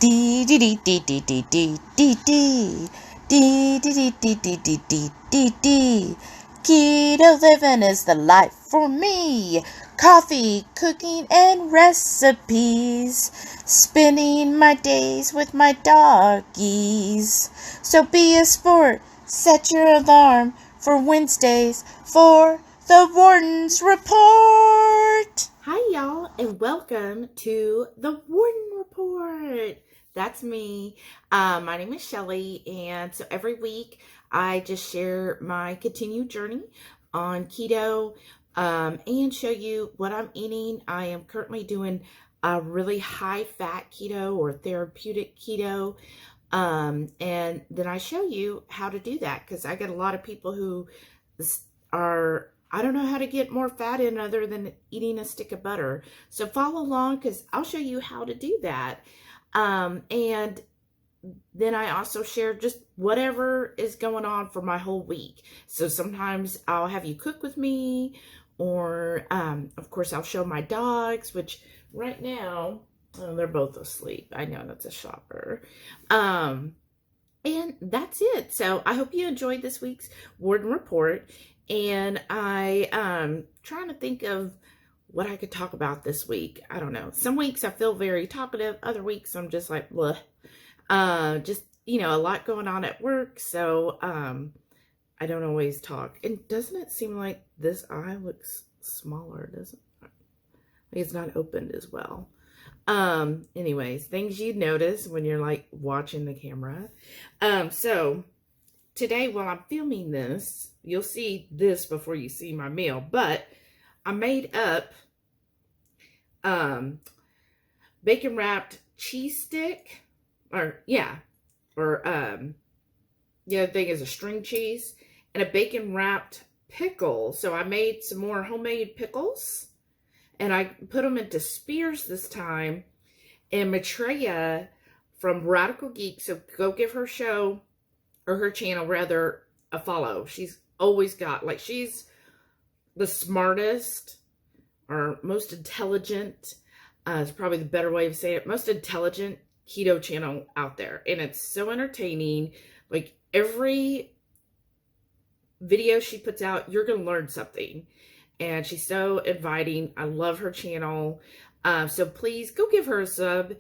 Dee dee dee dee dee dee dee dee dee. Dee dee dee dee dee dee dee dee dee. Keto living is the life for me. Coffee, cooking, and recipes. Spending my days with my doggies. So be a sport. Set your alarm for Wednesdays for the Warden's Report. Hi, y'all, and welcome to the Warden Report. That's me. My name is Shelly, and so every week I just share my continued journey on keto and show you what I'm eating. I am currently doing a really high-fat keto or therapeutic keto, and then I show you how to do that because I get a lot of people who I don't know how to get more fat in other than eating a stick of butter. So follow along because I'll show you how to do that. And then I also share just whatever is going on for my whole week. So sometimes I'll have you cook with me, or of course I'll show my dogs, which right now, they're both asleep. I know that's a shocker. And that's it. So I hope you enjoyed this week's Warden Report. And I trying to think of what I could talk about this week. I don't know. Some weeks I feel very talkative. Other weeks I'm just like, bleh. Just, a lot going on at work. So I don't always talk. And doesn't it seem like this eye looks smaller, doesn't it? It's not opened as well. Anyways, things you'd notice when you're like watching the camera. So today while I'm filming this, you'll see this before you see my meal, but I made up bacon wrapped cheese stick, the other thing is a string cheese and a bacon wrapped pickle. So I made some more homemade pickles and I put them into spears this time. And Maitreya from Radical Geek, so go give her show, or her channel rather, a follow. She's always got, she's the smartest or most intelligent, is probably the better way of saying it, most intelligent keto channel out there. And it's so entertaining. Like every video she puts out, you're going to learn something. And she's so inviting. I love her channel. So please go give her a sub.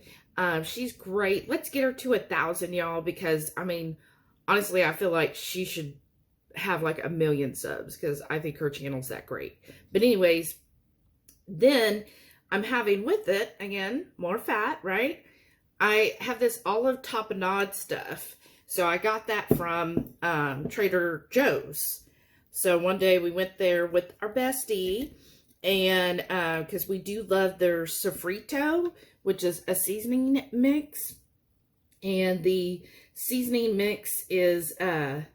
She's great. Let's get her to 1,000, y'all, because honestly, I feel like she should have like 1 million subs because I think her channel's that great. But anyways, then I'm having with it, again, more fat, right? I have this olive tapenade stuff. So I got that from Trader Joe's. So one day we went there with our bestie, and because we do love their sofrito, which is a seasoning mix. And the seasoning mix is, okay,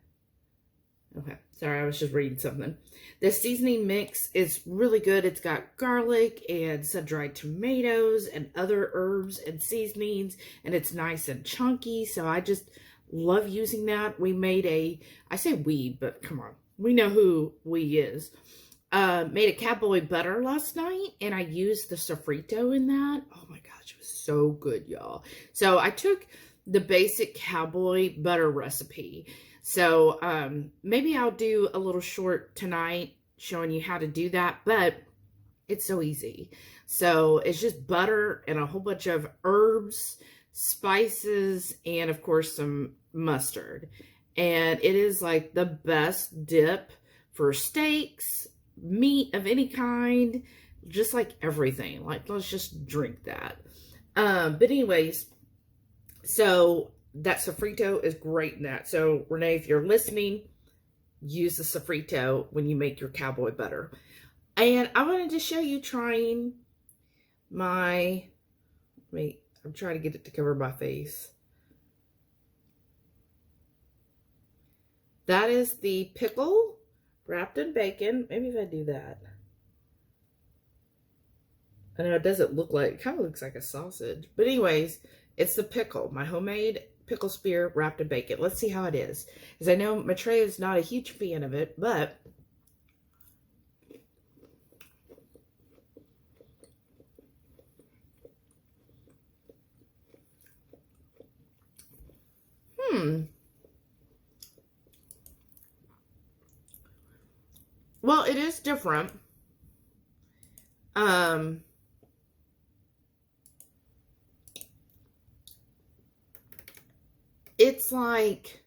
sorry, I was just reading something. The seasoning mix is really good. It's got garlic and sun-dried tomatoes and other herbs and seasonings, and it's nice and chunky. So I just love using that. We made I say we, but come on. We know who we is. Made a cowboy butter last night, and I used the sofrito in that. Oh my gosh, it was so good, y'all. So I took the basic cowboy butter recipe. So maybe I'll do a little short tonight showing you how to do that, but it's so easy. So it's just butter and a whole bunch of herbs, spices, and of course some mustard. And it is like the best dip for steaks, meat of any kind, just like everything. Like, let's just drink that. But anyways, so that sofrito is great in that. So Renee, if you're listening, use the sofrito when you make your cowboy butter. And I wanted to show you trying my, I'm trying to get it to cover my face. That is the pickle wrapped in bacon. Maybe if I do that. I know it doesn't look like, it kind of looks like a sausage. But anyways, it's the pickle, my homemade pickle spear wrapped in bacon. Let's see how it is. Because I know Maitreya is not a huge fan of it, but Well, it is different. It's like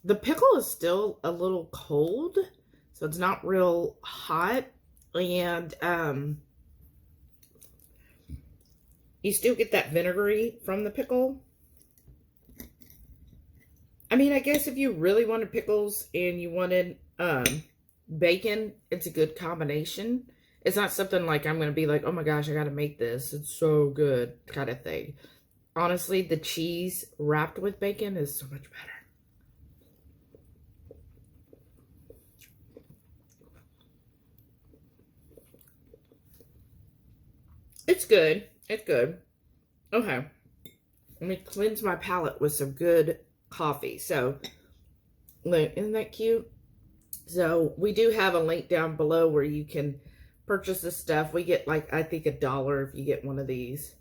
the pickle is still a little cold, so it's not real hot, and you still get that vinegary from the pickle. I mean, I guess if you really wanted pickles and you wanted bacon, it's a good combination. It's not something like I'm going to be like, oh my gosh, I got to make this. It's so good kind of thing. Honestly, the cheese wrapped with bacon is so much better. It's good. It's good. Okay. Let me cleanse my palate with some good coffee. So, look, isn't that cute? So, we do have a link down below where you can purchase this stuff. We get, like, I think $1 if you get one of these.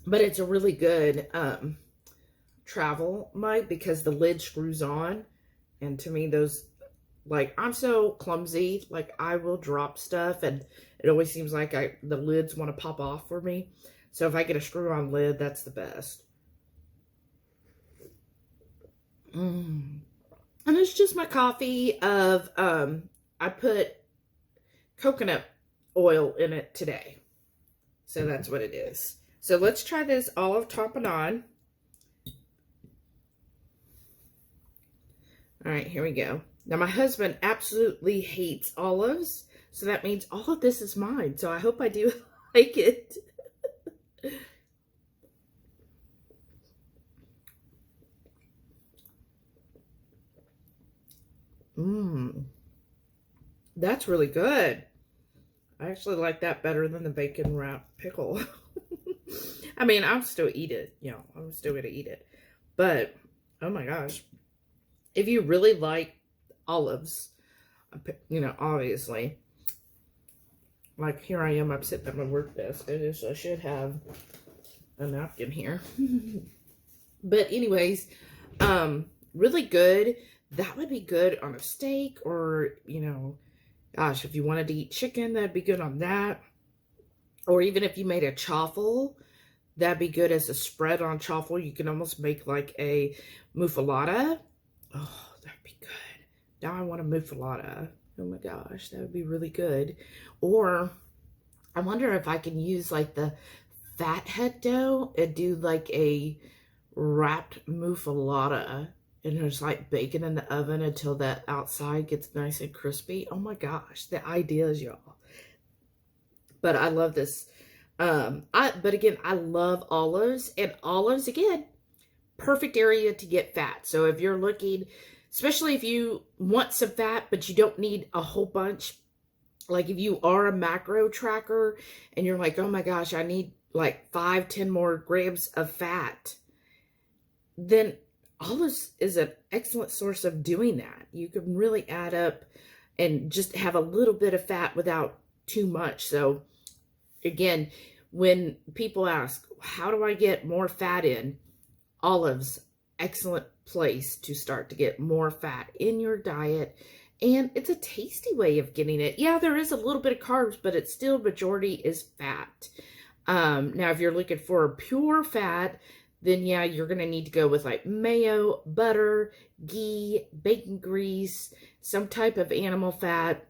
But it's a really good travel mug because the lid screws on. And to me, those, like, I'm so clumsy. Like, I will drop stuff and it always seems like the lids want to pop off for me. So if I get a screw-on lid, that's the best. And it's just my coffee of, I put coconut oil in it today. So that's what it is. So let's try this olive tapenade. All right, here we go. Now my husband absolutely hates olives. So that means all of this is mine. So I hope I do like it. That's really good. I actually like that better than the bacon wrapped pickle. I mean, I'll still eat it. You know, I'm still going to eat it. But, oh my gosh. If you really like olives, you know, obviously. Like, here I am. I'm sitting at my work desk. I should have a napkin here. But anyways, really good. That would be good on a steak or, you know, gosh, if you wanted to eat chicken, that'd be good on that. Or even if you made a chaffle, that'd be good as a spread on chaffle. You can almost make like a muffalata. Oh, that'd be good. Now I want a muffalata. Oh my gosh, that would be really good. Or I wonder if I can use like the fathead dough and do like a wrapped muffalata. And there's like bacon in the oven until that outside gets nice and crispy. Oh my gosh, the ideas, y'all. But I love this. But again, I love olives. And olives, again, perfect area to get fat. So if you're looking, especially if you want some fat, but you don't need a whole bunch. Like if you are a macro tracker and you're like, oh my gosh, I need like 5-10 more grams of fat. Then olives is an excellent source of doing that. You can really add up and just have a little bit of fat without too much. So again, when people ask, how do I get more fat in? Olives, excellent place to start to get more fat in your diet. And it's a tasty way of getting it. Yeah, there is a little bit of carbs, but it's still majority is fat. Now, if you're looking for pure fat, then yeah, you're going to need to go with like mayo, butter, ghee, bacon grease, some type of animal fat.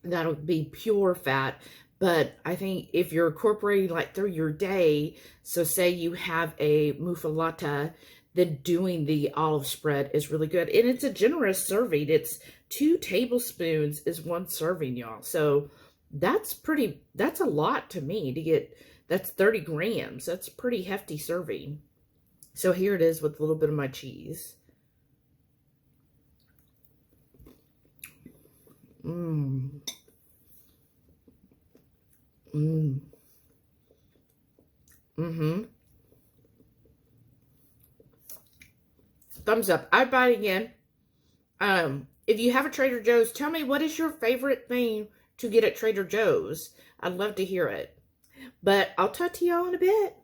That'll be pure fat. But I think if you're incorporating like through your day, so say you have a muffalata, then doing the olive spread is really good. And it's a generous serving. It's 2 tablespoons is 1 serving, y'all. So that's a lot to me to get, that's 30 grams. That's a pretty hefty serving. So here it is with a little bit of my cheese. Thumbs up. I'd buy it again. If you have a Trader Joe's, tell me what is your favorite thing to get at Trader Joe's. I'd love to hear it. But I'll talk to y'all in a bit.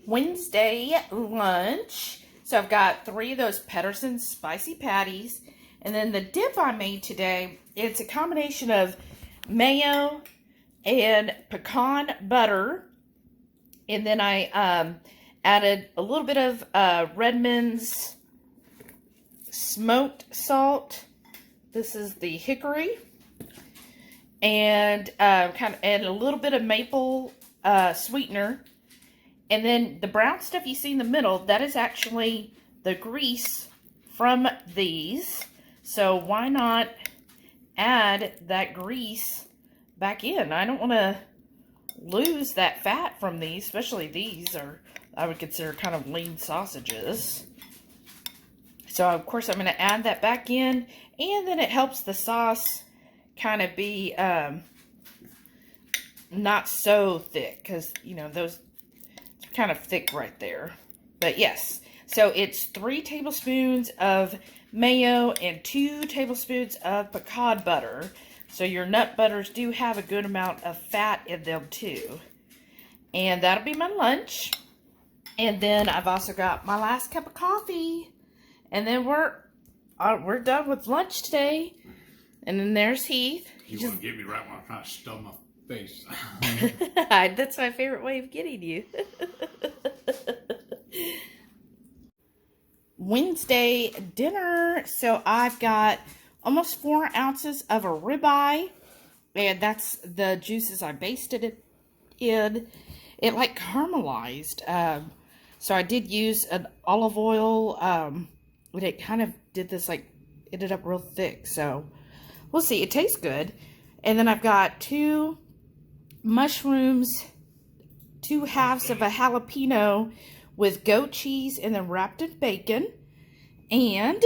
Wednesday lunch. So I've got 3 of those Pedersen spicy patties. And then the dip I made today, it's a combination of mayo and pecan butter. And then I added a little bit of Redmond's smoked salt. This is the hickory. And and a little bit of maple sweetener. And then the brown stuff you see in the middle, that is actually the grease from these. So why not add that grease back in? I don't want to lose that fat from these, especially these are, I would consider kind of lean sausages. So of course I'm going to add that back in, and then it helps the sauce kind of be not so thick, because you know those kind of thick right there. But yes, so it's 3 tablespoons of mayo and 2 tablespoons of pecan butter. So your nut butters do have a good amount of fat in them too. And that'll be my lunch. And then I've also got my last cup of coffee. And then we're done with lunch today. And then there's Heath. You want to get me right when I'm trying to stuff my face. That's my favorite way of getting you. Wednesday dinner. So I've got almost 4 ounces of a ribeye. And that's the juices I basted it in. It like caramelized. So I did use an olive oil. But it kind of did this like, ended up real thick. So we'll see. It tastes good. And then I've got 2 mushrooms, 2 halves of a jalapeno with goat cheese and then wrapped in bacon. And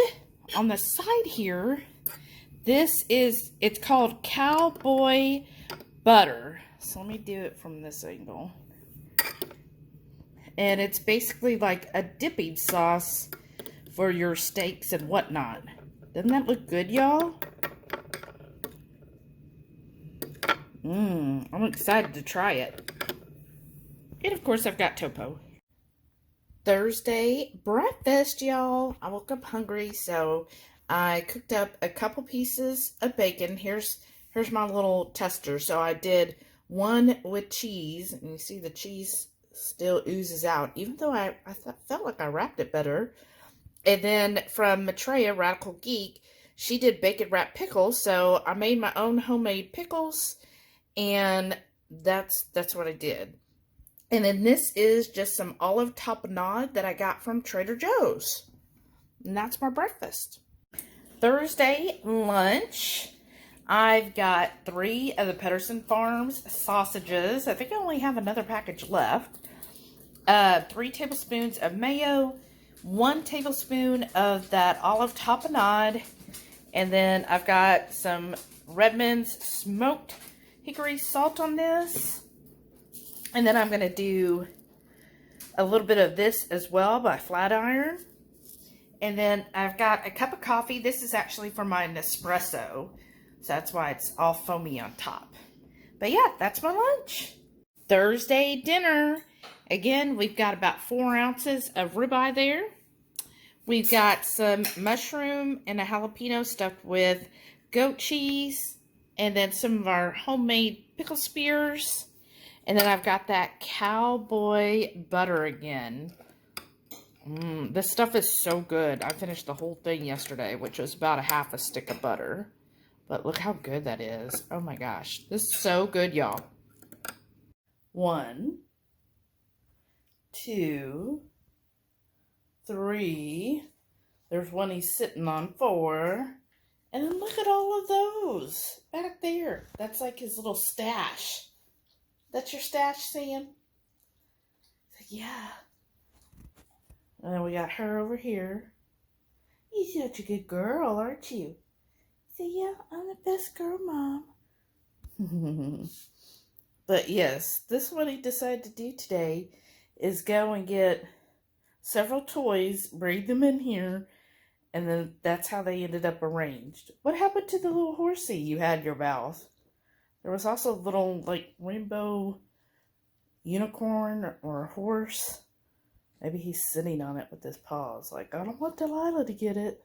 on the side here, it's called cowboy butter. So let me do it from this angle. And it's basically like a dipping sauce for your steaks and whatnot. Doesn't that look good, y'all? I'm excited to try it. And of course, I've got topo. Thursday breakfast, y'all. I woke up hungry, so I cooked up a couple pieces of bacon. Here's my little tester. So I did 1 with cheese, and you see the cheese still oozes out, even though I felt like I wrapped it better. And then from Maitreya, Radical Geek, she did bacon wrapped pickles, so I made my own homemade pickles. And that's what I did. And then this is just some olive tapenade that I got from Trader Joe's. And that's my breakfast. Thursday lunch, I've got 3 of the Pedersen Farms sausages. I think I only have another package left. 3 tablespoons of mayo, 1 tablespoon of that olive tapenade. And then I've got some Redmond's smoked hickory salt on this. And then I'm going to do a little bit of this as well by flat iron. And then I've got a cup of coffee. This is actually for my Nespresso. So that's why it's all foamy on top. But yeah, that's my lunch. Thursday dinner. Again, we've got about 4 ounces of ribeye there. We've got some mushroom and a jalapeno stuffed with goat cheese. And then some of our homemade pickle spears. And then I've got that cowboy butter again. This stuff is so good. I finished the whole thing yesterday, which was about a half a stick of butter. But look how good that is. Oh my gosh. This is so good, y'all. 1, 2, 3. There's one he's sitting on, 4. And then look at all of those back there. That's like his little stash. That's your stash, Sam? Like, yeah. And then we got her over here. You're such a good girl, aren't you? Say, yeah, I'm the best girl, Mom. But yes, this is what he decided to do today, is go and get several toys, breed them in here, and then that's how they ended up arranged. What happened to the little horsey you had in your mouth? There was also a little, like, rainbow unicorn or a horse. Maybe he's sitting on it with his paws. Like, I don't want Delilah to get it.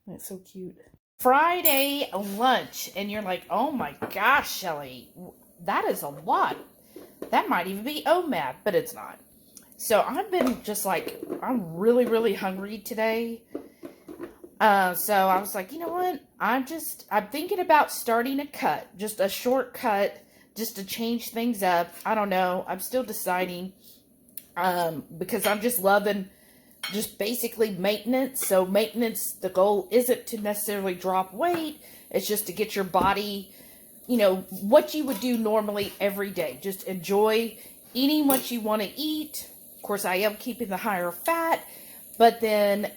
That's so cute. Friday lunch. And you're like, oh my gosh, Shelly. That is a lot. That might even be OMAD, but it's not. So I've been just like, I'm really, really hungry today. So I was like, you know what? I'm thinking about starting a cut. Just a short cut, just to change things up. I don't know. I'm still deciding. Because I'm just loving just basically maintenance. So maintenance, the goal isn't to necessarily drop weight. It's just to get your body, you know, what you would do normally every day. Just enjoy eating what you want to eat. Of course, I am keeping the higher fat, but then,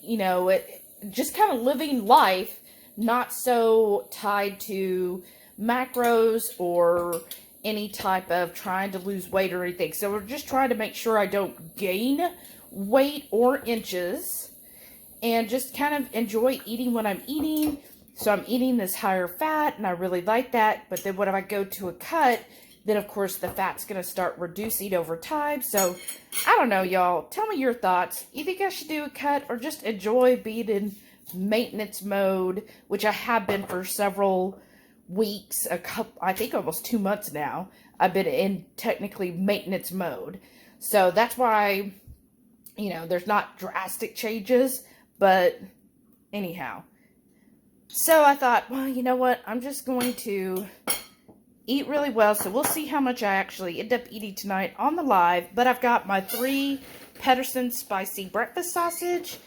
you know, just kind of living life, not so tied to macros or any type of trying to lose weight or anything. So we're just trying to make sure I don't gain weight or inches, and just kind of enjoy eating what I'm eating. So I'm eating this higher fat, and I really like that. But then when I go to a cut, then of course the fat's going to start reducing over time. So I don't know, y'all. Tell me your thoughts. You think I should do a cut or just enjoy being in maintenance mode, which I have been for several weeks, I think almost 2 months now. I've been in technically maintenance mode. So that's why, you know, there's not drastic changes, but anyhow. So I thought, well, you know what? I'm just going to eat really well. So we'll see how much I actually end up eating tonight on the live. But I've got my 3 Pedersen spicy breakfast sausage,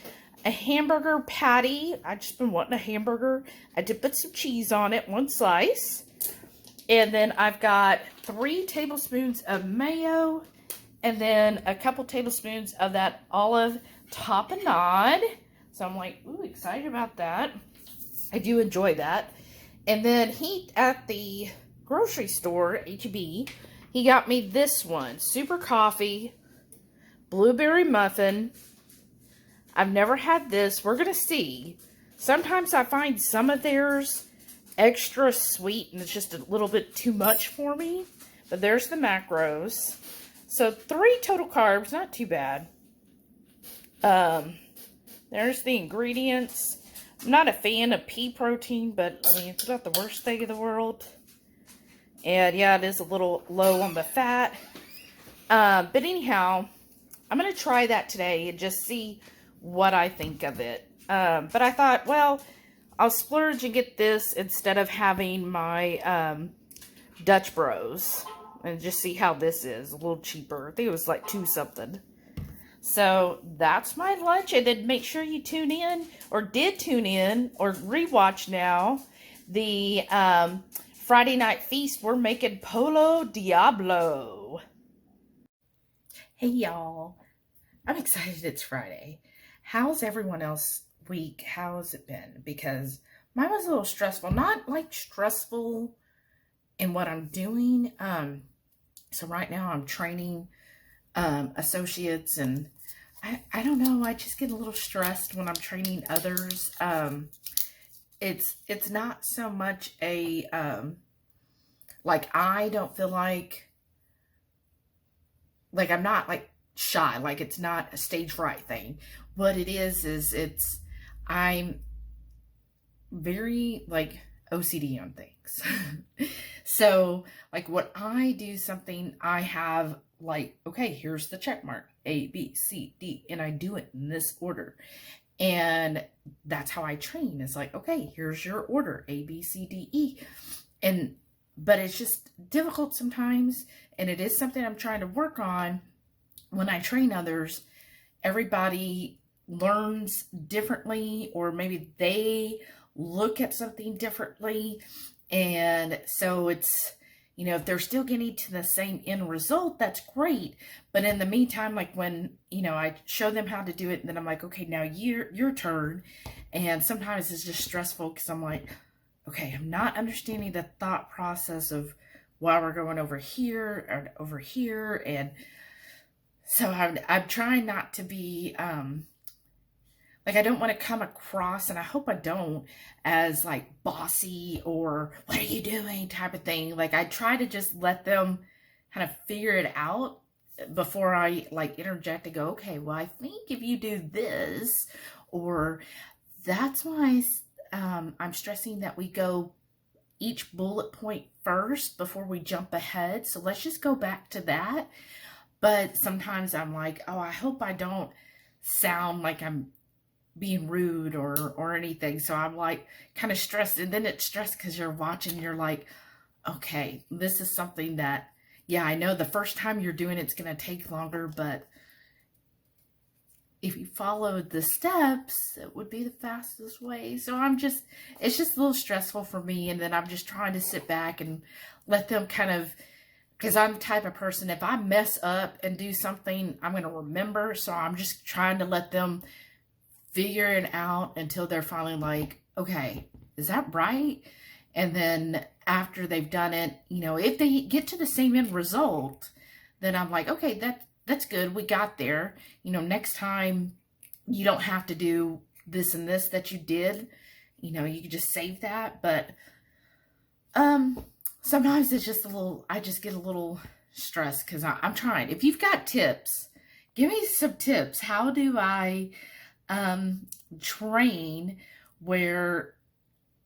a hamburger patty. I've just been wanting a hamburger. I did put some cheese on it, 1 slice. And then I've got 3 tablespoons of mayo, and then a couple tablespoons of that olive tapenade. So I'm like, ooh, excited about that. I do enjoy that. And then he, at the grocery store, H-E-B, he got me this one, Super Coffee, Blueberry Muffin. I've never had this. We're going to see. Sometimes I find some of theirs extra sweet, and it's just a little bit too much for me. But there's the macros. So 3 total carbs, not too bad. There's the ingredients. I'm not a fan of pea protein, but I mean, it's not the worst thing in the world. And yeah, it is a little low on the fat. But anyhow, I'm going to try that today and just see what I think of it. But I thought, well, I'll splurge and get this instead of having my Dutch Bros. And just see how this is. A little cheaper. I think it was like 2 something. So that's my lunch. And then make sure you tune in, or did tune in, or rewatch now, the Friday Night Feast. We're making Polo Diablo. Hey y'all. I'm excited it's Friday. How's everyone else week? How's it been? Because mine was a little stressful. Not like stressful in what I'm doing. So right now I'm training associates, and I don't know, I just get a little stressed when I'm training others. It's not so much a like, I don't feel like I'm not like shy, like it's not a stage fright thing. What it is it's I'm very like OCD on things. So like when I do something, I have like, okay, here's the check mark, A, B, C, D, and I do it in this order. And that's how I train. It's like, okay, here's your order, A, B, C, D, E. But it's just difficult sometimes. And it is something I'm trying to work on. When I train others, everybody learns differently, or maybe they look at something differently. And so it's, you know, if they're still getting to the same end result, that's great. But in the meantime, like when, you know, I show them how to do it, and then I'm like, okay, now your turn. And sometimes it's just stressful because I'm like, okay, I'm not understanding the thought process of why we're going over here or over here. And so I'm trying not to be, like like, I don't want to come across, and I hope I don't, as like bossy or what are you doing type of thing. Like, I try to just let them kind of figure it out before I like interject and go, okay, well, I think if you do this, or that's why I'm stressing that we go each bullet point first before we jump ahead. So let's just go back to that. But sometimes I'm like, oh, I hope I don't sound like I'm being rude or anything. So I'm like kind of stressed, and then it's stressed because you're watching, you're like, okay, this is something that, yeah, I know the first time you're doing it's going to take longer, but if you followed the steps, it would be the fastest way. So it's just a little stressful for me. And then I'm just trying to sit back and let them kind of, because I'm the type of person, if I mess up and do something, I'm going to remember. So I'm just trying to let them figure it out until they're finally like, okay, is that right? And then after they've done it, you know, if they get to the same end result, then I'm like, okay, that's good. We got there. You know, next time you don't have to do this and this that you did. You know, you can just save that. But sometimes it's just I just get a little stressed because I'm trying. If you've got tips, give me some tips. How do I train where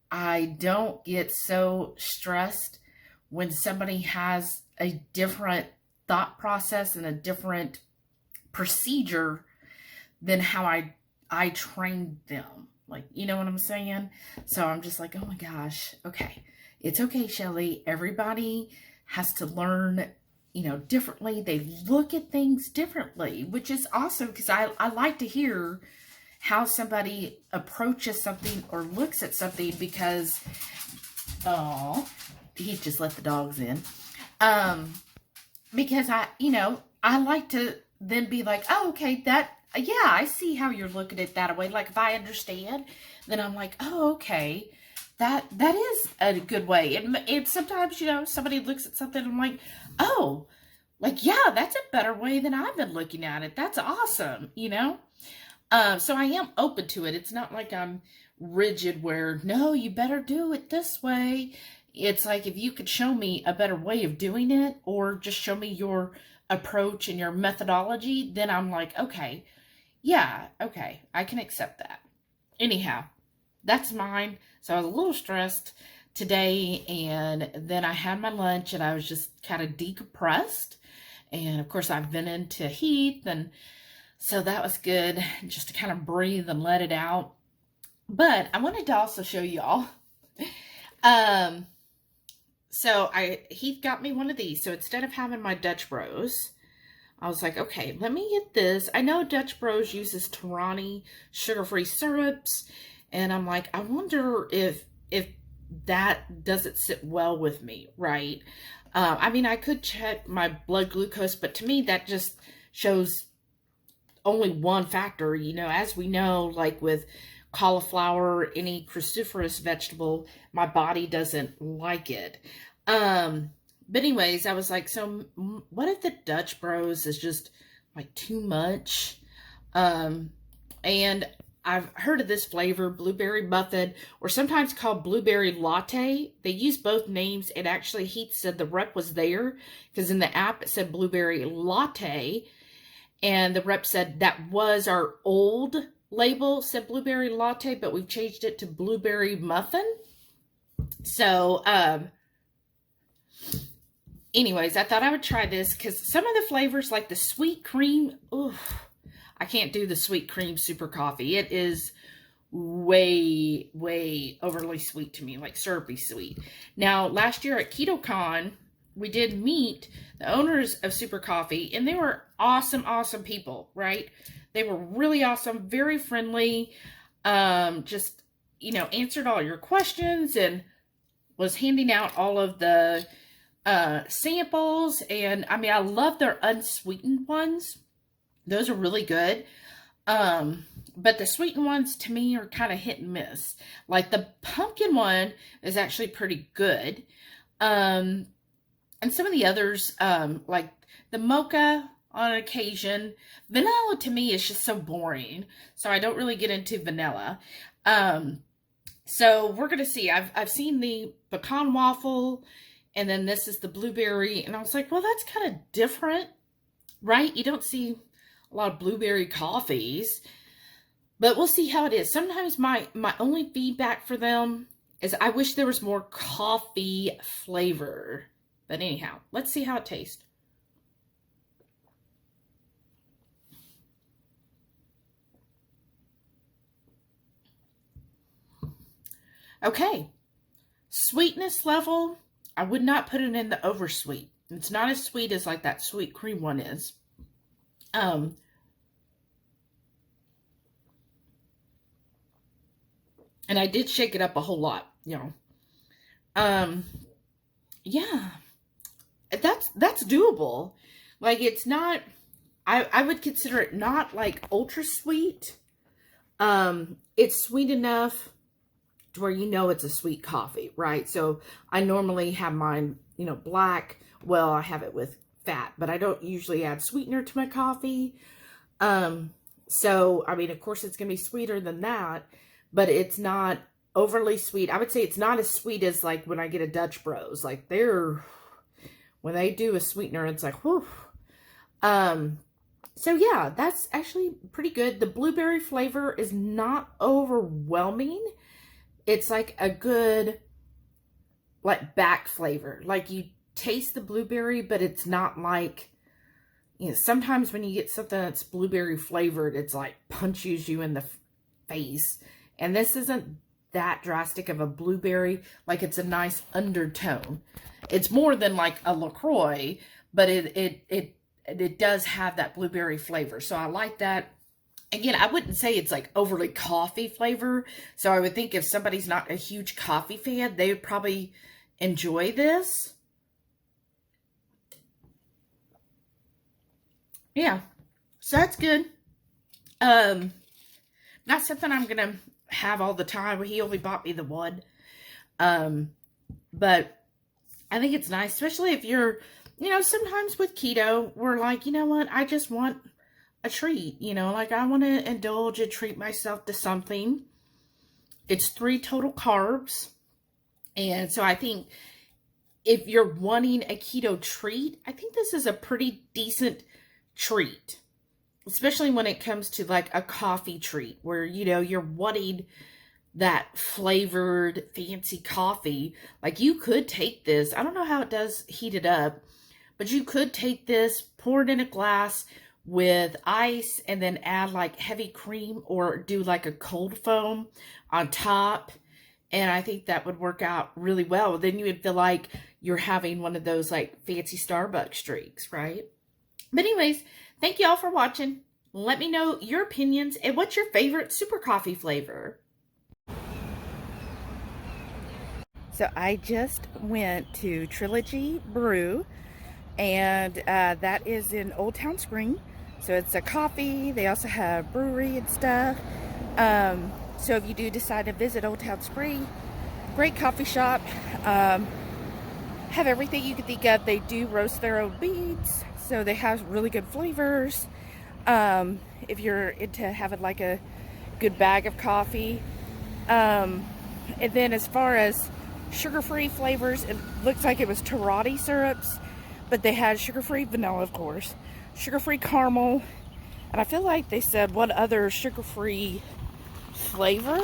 I don't get so stressed when somebody has a different thought process and a different procedure than how I trained them. Like, you know what I'm saying? So I'm just like, oh my gosh, okay. It's okay, Shelly. Everybody has to learn, you know, differently. They look at things differently, which is awesome because I like to hear how somebody approaches something or looks at something because, oh, he just let the dogs in. Because I like to then be like, oh, okay, yeah, I see how you're looking at it that way. Like, if I understand, then I'm like, oh, okay, that is a good way. And sometimes, you know, somebody looks at something and I'm like, oh, like, yeah, that's a better way than I've been looking at it. That's awesome, you know? So I am open to it. It's not like I'm rigid where, no, you better do it this way. It's like, if you could show me a better way of doing it, or just show me your approach and your methodology, then I'm like, okay, yeah, okay, I can accept that. Anyhow, that's mine. So I was a little stressed today, and then I had my lunch and I was just kind of decompressed. And of course I've been into Heath, and so that was good, just to kind of breathe and let it out. But I wanted to also show y'all. So Heath got me one of these. So instead of having my Dutch Bros, I was like, okay, let me get this. I know Dutch Bros uses Torani sugar-free syrups. And I'm like, I wonder if that doesn't sit well with me, right? I mean, I could check my blood glucose, but to me, that just shows only one factor. You know, as we know, like with cauliflower, any cruciferous vegetable, my body doesn't like it. But anyways, I was like, so what if the Dutch Bros is just like too much? And I've heard of this flavor, blueberry muffin, or sometimes called blueberry latte. They use both names, and actually Heath said the rep was there because in the app it said blueberry latte, and the rep said that was our old label, said blueberry latte, but we've changed it to blueberry muffin. So, anyways, I thought I would try this because some of the flavors, like the sweet cream, oof, I can't do the sweet cream super coffee. It is way, way overly sweet to me, like syrupy sweet. Now, last year at KetoCon, we did meet the owners of Super Coffee, and they were awesome, awesome people, right? They were really awesome, very friendly, just, you know, answered all your questions and was handing out all of the samples. And I mean, I love their unsweetened ones. Those are really good. But the sweetened ones to me are kind of hit and miss. Like the pumpkin one is actually pretty good. And some of the others, like the mocha on occasion. Vanilla to me is just so boring, so I don't really get into vanilla. So we're gonna see. I've seen the pecan waffle, and then this is the blueberry, and I was like, well, that's kind of different, right? You don't see a lot of blueberry coffees, but we'll see how it is. Sometimes my only feedback for them is I wish there was more coffee flavor. But anyhow, let's see how it tastes. Okay, sweetness level, I would not put it in the oversweet. It's not as sweet as like that sweet cream one is. And I did shake it up a whole lot, you know. Yeah, that's doable. Like, it's not, I would consider it not like ultra sweet. It's sweet enough to where you know it's a sweet coffee, right? So I normally have mine, you know, black. Well, I have it with fat, but I don't usually add sweetener to my coffee. So, I mean, of course it's going to be sweeter than that, but it's not overly sweet. I would say it's not as sweet as like when I get a Dutch Bros. Like when they do a sweetener, it's like, whew. So yeah, that's actually pretty good. The blueberry flavor is not overwhelming. It's like a good, like, back flavor. Like, you taste the blueberry, but it's not like, you know, sometimes when you get something that's blueberry flavored, it's like punches you in the face. And this isn't that drastic of a blueberry. Like, it's a nice undertone. It's more than like a LaCroix, but it does have that blueberry flavor. So I like that. Again, I wouldn't say it's like overly coffee flavor. So I would think if somebody's not a huge coffee fan, they would probably enjoy this. Yeah, so that's good. Not something I'm going to have all the time. He only bought me the one. But I think it's nice, especially if you're, you know, sometimes with keto, we're like, you know what, I just want a treat, you know, like I want to indulge and treat myself to something. It's 3 total carbs. And so I think if you're wanting a keto treat, I think this is a pretty decent treat, especially when it comes to like a coffee treat where, you know, you're wanting that flavored fancy coffee. Like, you could take this, I don't know how it does heat it up, but you could take this, pour it in a glass with ice, and then add like heavy cream or do like a cold foam on top. And I think that would work out really well. Then you would feel like you're having one of those like fancy Starbucks drinks, right? But anyways, thank you all for watching. Let me know your opinions and what's your favorite super coffee flavor. So I just went to Trilogy Brew, and that is in Old Town Spring. So it's a coffee. They also have brewery and stuff. So if you do decide to visit Old Town Spring, great coffee shop. Have everything you can think of. They do roast their own beans, so they have really good flavors. If you're into having like a good bag of coffee. And then as far as sugar-free flavors, it looks like it was Tarati syrups, but they had sugar-free vanilla, of course, sugar-free caramel, and I feel like they said one other sugar-free flavor.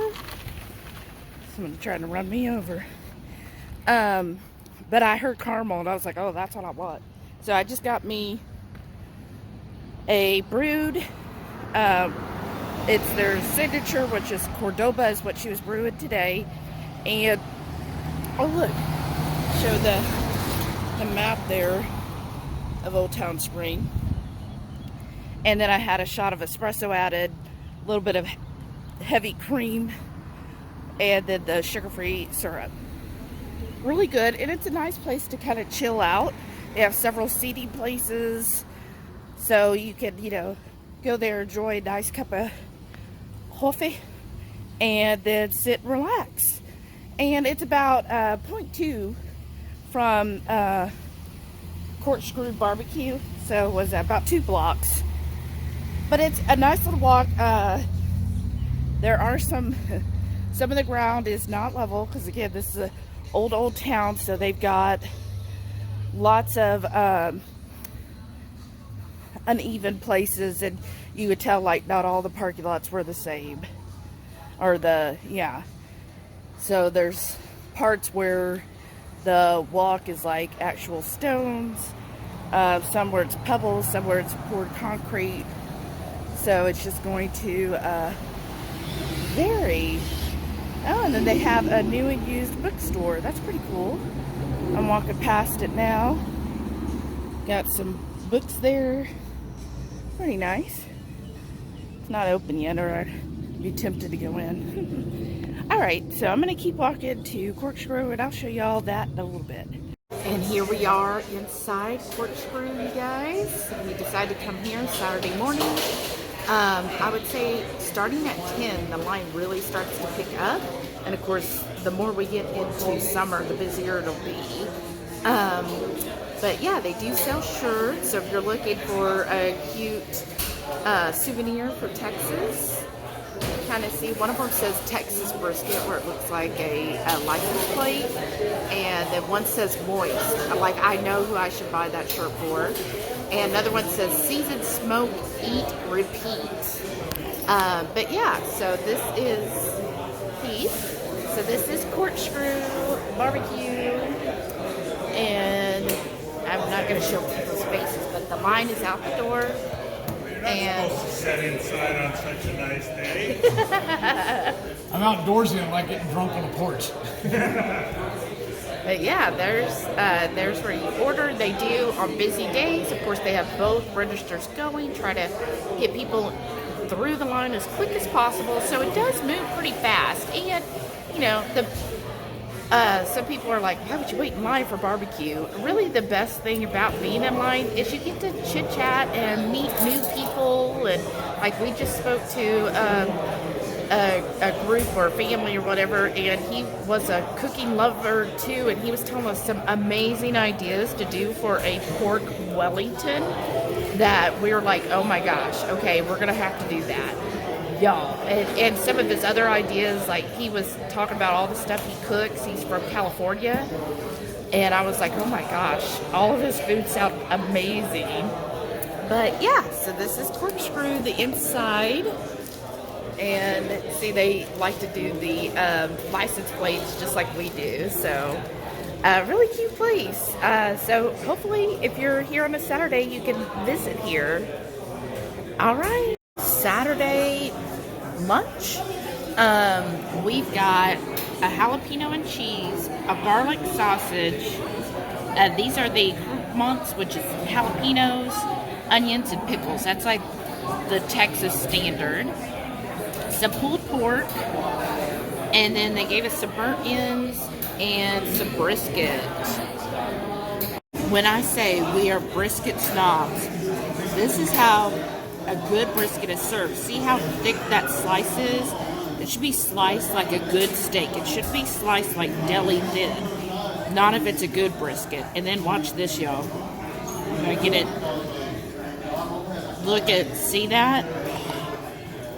Someone's trying to run me over. But I heard caramel, and I was like, oh, that's what I want. So I just got me a brewed, it's their signature, which is Cordoba, is what she was brewing today. And oh, look, show the map there of Old Town Spring. And then I had a shot of espresso added, a little bit of heavy cream, and then the sugar-free syrup. Really good, and it's a nice place to kind of chill out. They have several seating places, so you can, you know, go there, enjoy a nice cup of coffee, and then sit and relax. And it's about 0.2 from Corkscrew Barbecue. So it was about 2 blocks. But it's a nice little walk. There are some of the ground is not level because, again, this is an old town, so they've got lots of uneven places, and you would tell like not all the parking lots were the same, or so there's parts where the walk is like actual stones, some where it's pebbles, some where it's poured concrete, so it's just going to vary. Oh, and then they have a new and used bookstore. That's pretty cool. I'm walking past it now. Got some books there. Pretty nice. It's not open yet, or I'd be tempted to go in. Alright, so I'm going to keep walking to Corkscrew, and I'll show y'all that in a little bit. And here we are inside Corkscrew, you guys. We decided to come here Saturday morning. I would say starting at 10, the line really starts to pick up. And of course, the more we get into summer, the busier it'll be. But yeah, they do sell shirts. So if you're looking for a cute souvenir for Texas, kind of see one of them says Texas brisket, where it looks like a license plate, and then one says moist. Like, I know who I should buy that shirt for. And another one says seasoned smoke, eat, repeat. But yeah, so this is Heath. So this is Corkscrew Barbecue, and I'm not going to show people's faces, but the line is out the door. And supposed to sit inside on such a nice day. I'm outdoorsy and I like getting drunk on the porch. But yeah, there's where you order. They do on busy days. Of course, they have both registers going, try to get people through the line as quick as possible. So it does move pretty fast. And, you know, some people are like, why would you wait in line for barbecue? Really, the best thing about being in line is you get to chit chat and meet new people. And like, we just spoke to a group or family or whatever, and he was a cooking lover too, and he was telling us some amazing ideas to do for a pork Wellington that we were like, oh my gosh, okay, we're gonna have to do that, y'all. And some of his other ideas, like he was talking about all the stuff he cooks. He's from California, and I was like, oh my gosh, all of his food sound amazing. But yeah, so this is Corkscrew, the inside. And see, they like to do the license plates just like we do. So, really cute place. So, hopefully, if you're here on a Saturday, you can visit here. All right. Saturday lunch. We've got a jalapeno and cheese, a garlic sausage. These are the croutons, which is jalapenos, onions, and pickles. That's like the Texas standard. Some pulled pork, and then they gave us some burnt ends and some brisket. When I say we are brisket snobs, this is how a good brisket is served. See how thick that slice is? It should be sliced like a good steak. It should be sliced like deli thin. Not if it's a good brisket. And then watch this, y'all. I'm gonna get it. Look at, see that?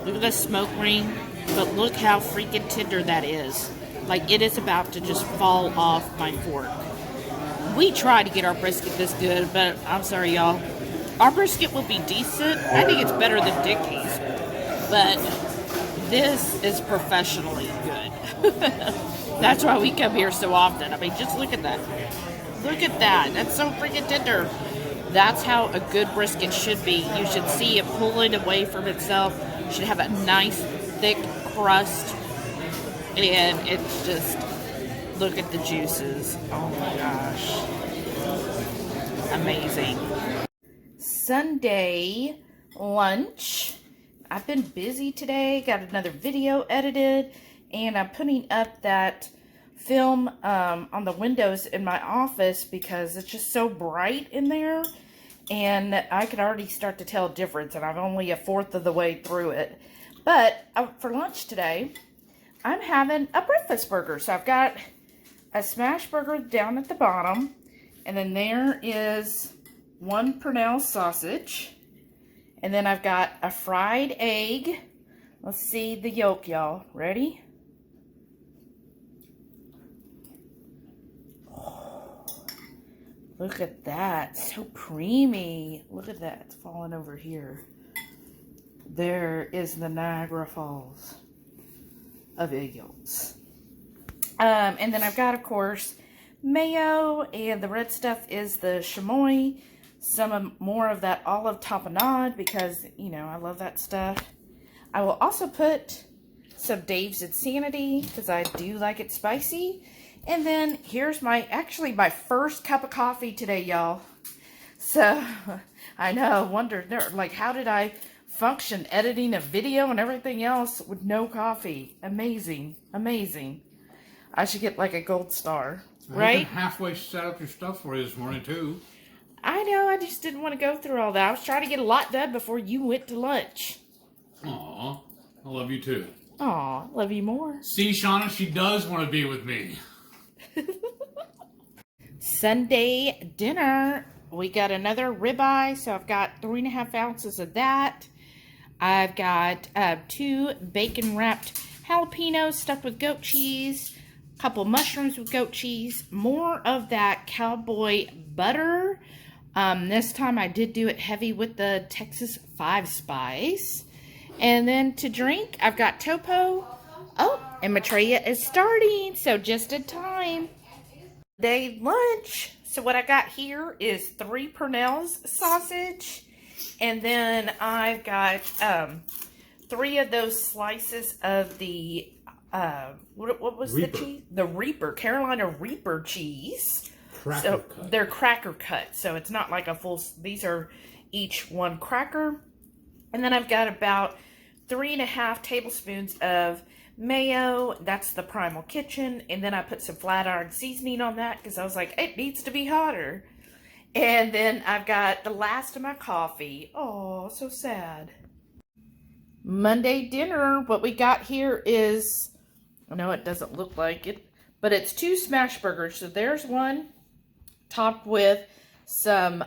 Look at the smoke ring, but look how freaking tender that is. Like, it is about to just fall off my fork. We try to get our brisket this good, but I'm sorry, y'all. Our brisket will be decent. I think it's better than Dickie's, but this is professionally good. That's why we come here so often. I mean, just look at that. Look at that. That's so freaking tender. That's how a good brisket should be. You should see it pulling away from itself. It should have a nice, thick crust. And it's just, look at the juices. Oh my gosh. Amazing. Sunday lunch. I've been busy today. Got another video edited. And I'm putting up that film on the windows in my office because it's just so bright in there. And I can already start to tell a difference, and I'm only a fourth of the way through it. But for lunch today, I'm having a breakfast burger. So I've got a smash burger down at the bottom, and then there is 1 Pernell sausage. And then I've got a fried egg. Let's see the yolk, y'all. Ready? Oh, look at that. So creamy. Look at that. It's falling over here. There is the Niagara Falls of egg yolks. And then I've got, of course, mayo, and the red stuff is the chamois. More of that olive tapenade because, you know, I love that stuff. I will also put some Dave's Insanity because I do like it spicy. And then here's actually my first cup of coffee today, y'all. So, I know, wondered, like, how did I function editing a video and everything else with no coffee? Amazing, amazing. I should get like a gold star, right? You can halfway set up your stuff for you this morning too. I know, I just didn't want to go through all that. I was trying to get a lot done before you went to lunch. Aw, I love you too. Aw, love you more. See, Shauna, she does want to be with me. Sunday dinner, we got another ribeye, so I've got 3.5 ounces of that. I've got 2 bacon-wrapped jalapenos stuffed with goat cheese, a couple mushrooms with goat cheese, more of that cowboy butter. This time I did do it heavy with the Texas 5 Spice. And then to drink, I've got topo. Oh, and Maitreya is starting, so just in time. Day lunch. So what I got here is 3 Pernell's sausage. And then I've got 3 of those slices of the, what was Reaper. the cheese? The Reaper, Carolina Reaper cheese. Cracker cut. They're cracker cut, so it's not like a full, these are each 1 cracker. And then I've got about 3.5 tablespoons of mayo. That's the Primal Kitchen. And then I put some flat iron seasoning on that because I was like, it needs to be hotter. And then I've got the last of my coffee. Oh, so sad. Monday dinner, what we got here is, I know it doesn't look like it, but it's 2 smash burgers. So there's one topped with some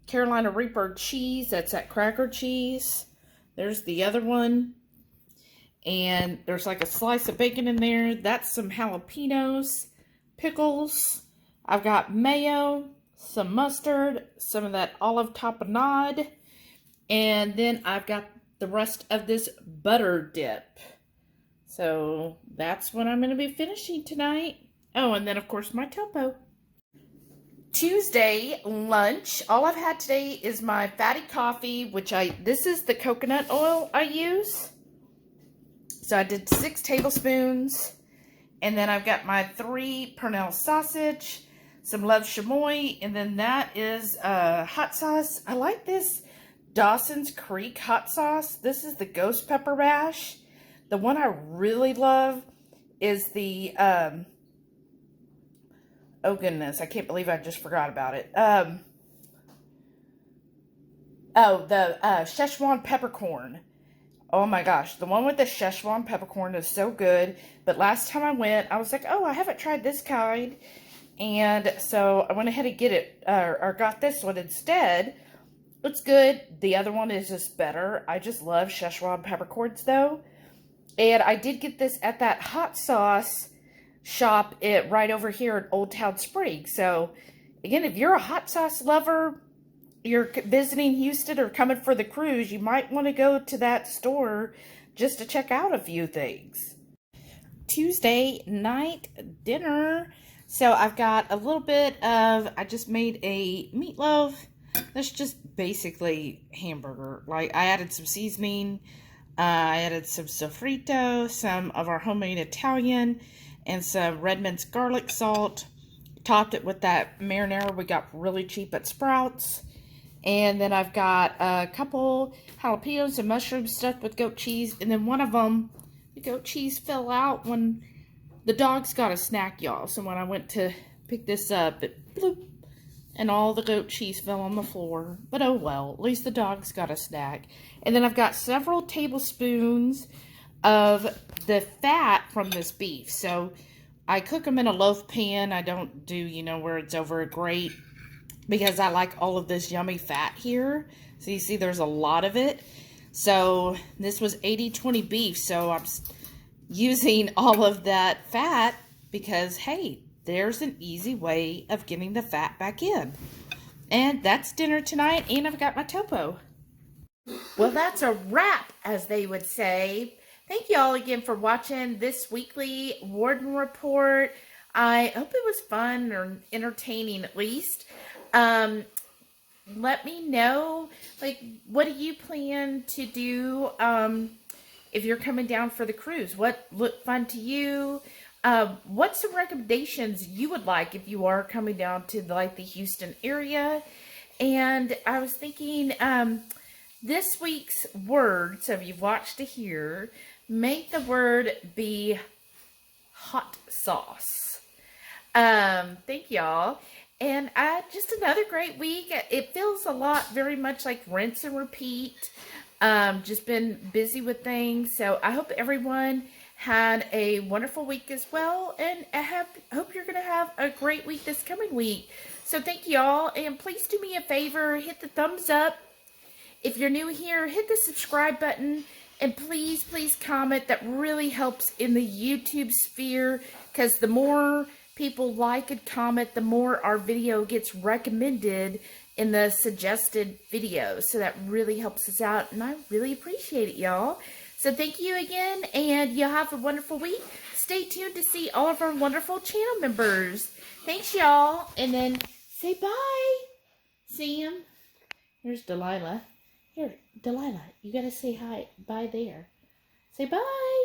Carolina Reaper cheese. That's that cracker cheese. There's the other one. And there's like a slice of bacon in there. That's some jalapenos, pickles. I've got mayo, some mustard, some of that olive tapenade. And then I've got the rest of this butter dip. So that's what I'm going to be finishing tonight. Oh, and then of course my topo. Tuesday lunch. All I've had today is my fatty coffee, which this is the coconut oil I use. So I did 6 tablespoons. And then I've got my 3 Pernell sausage, some Love Chamois, and then that is hot sauce. I like this Dawson's Creek hot sauce. This is the ghost pepper mash. The one I really love is the, oh goodness, I can't believe I just forgot about it. The Szechuan peppercorn. Oh my gosh, the one with the Szechuan peppercorn is so good. But last time I went, I was like, oh, I haven't tried this kind. And so I went ahead and got this one instead. It's good. The other one is just better. I just love Szechuan peppercorns though. And I did get this at that hot sauce shop right over here at Old Town Spring. So again, if you're a hot sauce lover, you're visiting Houston or coming for the cruise, you might want to go to that store just to check out a few things. Tuesday night dinner. So I've got a little bit of, I just made a meatloaf. That's just basically hamburger. Like I added some seasoning. I added some sofrito, some of our homemade Italian, and some Redmond's garlic salt. Topped it with that marinara we got really cheap at Sprouts. And then I've got a couple jalapenos and mushrooms stuffed with goat cheese. And then one of them, the goat cheese fell out when the dogs got a snack, y'all. So when I went to pick this up, it bloop. And all the goat cheese fell on the floor. But oh well, at least the dogs got a snack. And then I've got several tablespoons of the fat from this beef. So I cook them in a loaf pan. I don't do, where it's over a grate. because I like all of this yummy fat here. So you see there's a lot of it. So this was 80-20 beef. So I'm using all of that fat because, hey, there's an easy way of getting the fat back in. And that's dinner tonight, and I've got my topo. Well, that's a wrap, as they would say. Thank you all again for watching this weekly Warden report. I hope it was fun or entertaining at least. Let me know, like, what do you plan to do if you're coming down for the cruise? What looked fun to you? What's some recommendations you would like if you are coming down to like the Houston area? And I was thinking this week's word, so if you've watched to here, make the word be hot sauce. Thank y'all. And just another great week. It feels a lot very much like rinse and repeat. Just been busy with things. So I hope everyone had a wonderful week as well. And I hope you're going to have a great week this coming week. So thank y'all. And please do me a favor. Hit the thumbs up. If you're new here, hit the subscribe button. And please, please comment. That really helps in the YouTube sphere. Because the more people like and comment, the more our video gets recommended in the suggested videos. So that really helps us out, and I really appreciate it, y'all. So thank you again, and y'all have a wonderful week. Stay tuned to see all of our wonderful channel members. Thanks, y'all, and then say bye. Sam. Here's Delilah. Here, Delilah, you gotta say hi, bye there. Say bye.